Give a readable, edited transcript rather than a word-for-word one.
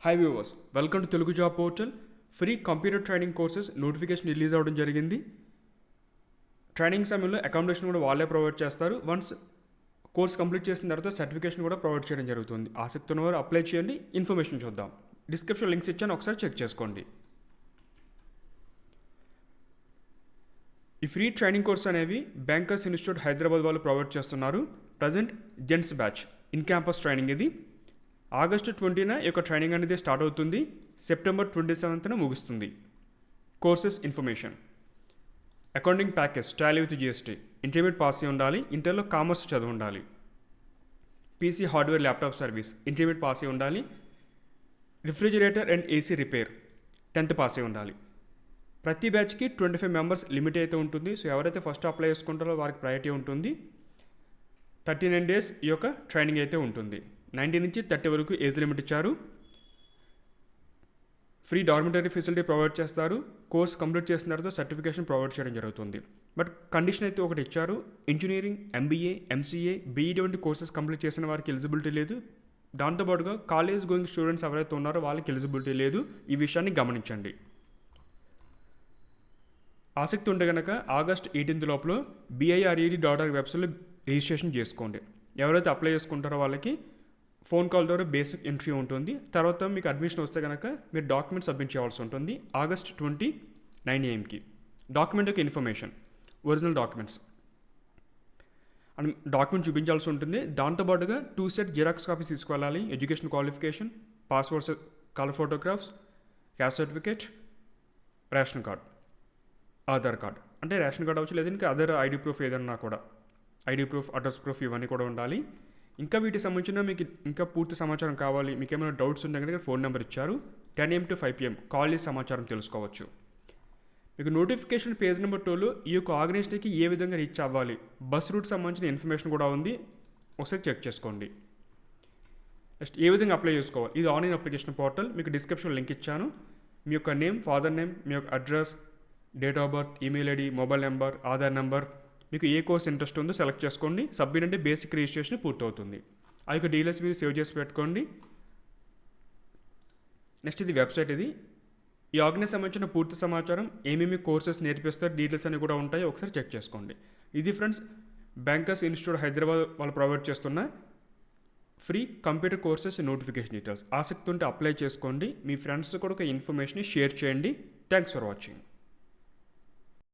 High viewers, welcome to Telugu job portal. Free computer training courses notification release అవ్వడం జరిగింది. Training సమయంలో accommodation కూడా వాళ్ళే ప్రొవైడ్ చేస్తారు. వన్స్ కోర్స్ కంప్లీట్ చేసిన తర్వాత సర్టిఫికేషన్ కూడా ప్రొవైడ్ చేయడం జరుగుతుంది. ఆసక్తి ఉన్నవారు అప్లై చేయండి. ఇన్ఫర్మేషన్ చూద్దాం. డిస్క్రిప్షన్ లింక్స్ ఇచ్చాను, ఒకసారి చెక్ చేసుకోండి. ఈ ఫ్రీ ట్రైనింగ్ కోర్స్ అనేవి బ్యాంకర్స్ ఇన్స్టిట్యూట్ హైదరాబాద్ వాళ్ళు ప్రొవైడ్ చేస్తున్నారు. Present gents batch in campus training ఇది. ఆగస్టు 20న ఈ యొక్క ట్రైనింగ్ అనేది స్టార్ట్ అవుతుంది. సెప్టెంబర్ 27న ముగుస్తుంది. Courses information: accounting package Tally with GST, intermediate pass అయి ఉండాలి, ఇంటర్లో కామర్స్ చదివి ఉండాలి. PC hardware laptop service, intermediate pass అయి ఉండాలి. Refrigerator and AC repair 10th pass అయి ఉండాలి. ప్రతి బ్యాచ్కి 25 మెంబర్స్ లిమిట్ అయితే ఉంటుంది. సో ఎవరైతే ఫస్ట్ అప్లై చేసుకుంటారో వారికి ప్రయారిటీ ఉంటుంది. 39 days ఈ యొక్క ట్రైనింగ్ అయితే ఉంటుంది. 19 నుంచి 30 వరకు ఏజ్ లిమిట్ ఇచ్చారు. ఫ్రీ డార్మిటరీ ఫెసిలిటీ ప్రొవైడ్ చేస్తారు. కోర్స్ కంప్లీట్ చేసిన తర్వాత సర్టిఫికేషన్ ప్రొవైడ్ చేయడం జరుగుతుంది. బట్ కండిషన్ అయితే ఒకటి ఇచ్చారు: ఇంజనీరింగ్, ఎంబీఏ, ఎంసీఏ, బీఈడీ వంటి కోర్సెస్ కంప్లీట్ చేసిన వారికి ఎలిజిబిలిటీ లేదు. దాంతోపాటుగా కాలేజ్ గోయింగ్ స్టూడెంట్స్ ఎవరైతే ఉన్నారో వాళ్ళకి ఎలిజిబిలిటీ లేదు. ఈ విషయాన్ని గమనించండి. ఆసక్తి ఉంటే కనుక ఆగస్ట్ 18 లోపల BIRED.org వెబ్సైట్లో రిజిస్ట్రేషన్ చేసుకోండి. ఎవరైతే అప్లై చేసుకుంటారో వాళ్ళకి ఫోన్ కాల్ ద్వారా బేసిక్ ఎంట్రీ ఉంటుంది. తర్వాత మీకు అడ్మిషన్ వస్తే కనుక మీరు డాక్యుమెంట్ సబ్మిట్ చేయాల్సి ఉంటుంది. ఆగస్ట్ 20 9 AM డాక్యుమెంట్ యొక్క information: original documents and document చూపించాల్సి ఉంటుంది. దాంతోపాటుగా 2 set జిరాక్స్ కాపీస్ తీసుకెళ్ళాలి. Education qualification, passports colour photographs, caste certificate, ration card, Aadhaar card అంటే రేషన్ కార్డ్ అవ్వచ్చు, లేదా ఇంకా అదర్ ఐడి ప్రూఫ్ ఏదన్నా కూడా, ఐడి ప్రూఫ్, అడ్రస్ ప్రూఫ్ ఇవన్నీ కూడా ఉండాలి. ఇంకా వీటికి సంబంధించిన మీకు ఇంకా పూర్తి సమాచారం కావాలి, మీకు ఏమైనా డౌట్స్ ఉంటే కనుక ఫోన్ నెంబర్ ఇచ్చారు. 10 AM to 5 PM కాల్ చేసి సమాచారం తెలుసుకోవచ్చు. మీకు నోటిఫికేషన్ పేజ్ నెంబర్ 2లో ఈ యొక్క ఆర్గనైజేషన్కి ఏ విధంగా రీచ్ అవ్వాలి, బస్ రూట్ సంబంధించిన ఇన్ఫర్మేషన్ కూడా ఉంది. ఒకసారి చెక్ చేసుకోండి. నెక్స్ట్ ఏ విధంగా అప్లై చేసుకోవాలి, ఇది ఆన్లైన్ అప్లికేషన్ పోర్టల్. మీకు డిస్క్రిప్షన్ లింక్ ఇచ్చాను. మీ యొక్క నేమ్, ఫాదర్ నేమ్, మీ యొక్క address, date of birth, email ID, mobile number, Aadhaar number, మీకు ఏ కోర్స్ ఇంట్రెస్ట్ ఉందో సెలెక్ట్ చేసుకోండి. సబ్మిట్ అంటే బేసిక్ రిజిస్ట్రేషన్ పూర్తవుతుంది. ఆ యొక్క డీటెయిల్స్ మీరు సేవ్ చేసి పెట్టుకోండి. నెక్స్ట్ ఇది వెబ్సైట్. ఇది ఈ ఆర్గనైజ్ సంబంధించిన పూర్తి సమాచారం, ఏమేమి కోర్సెస్ నేర్పిస్తారు, డీటెయిల్స్ అన్ని కూడా ఉంటాయి. ఒకసారి చెక్ చేసుకోండి. ఇది ఫ్రెండ్స్ బ్యాంకర్స్ ఇన్స్టిట్యూట్ హైదరాబాద్ వాళ్ళు ప్రొవైడ్ చేస్తున్న free computer courses notification details. ఆసక్తి ఉంటే అప్లై చేసుకోండి. మీ ఫ్రెండ్స్ కూడా ఒక ఇన్ఫర్మేషన్ షేర్ చేయండి. Thanks for watching.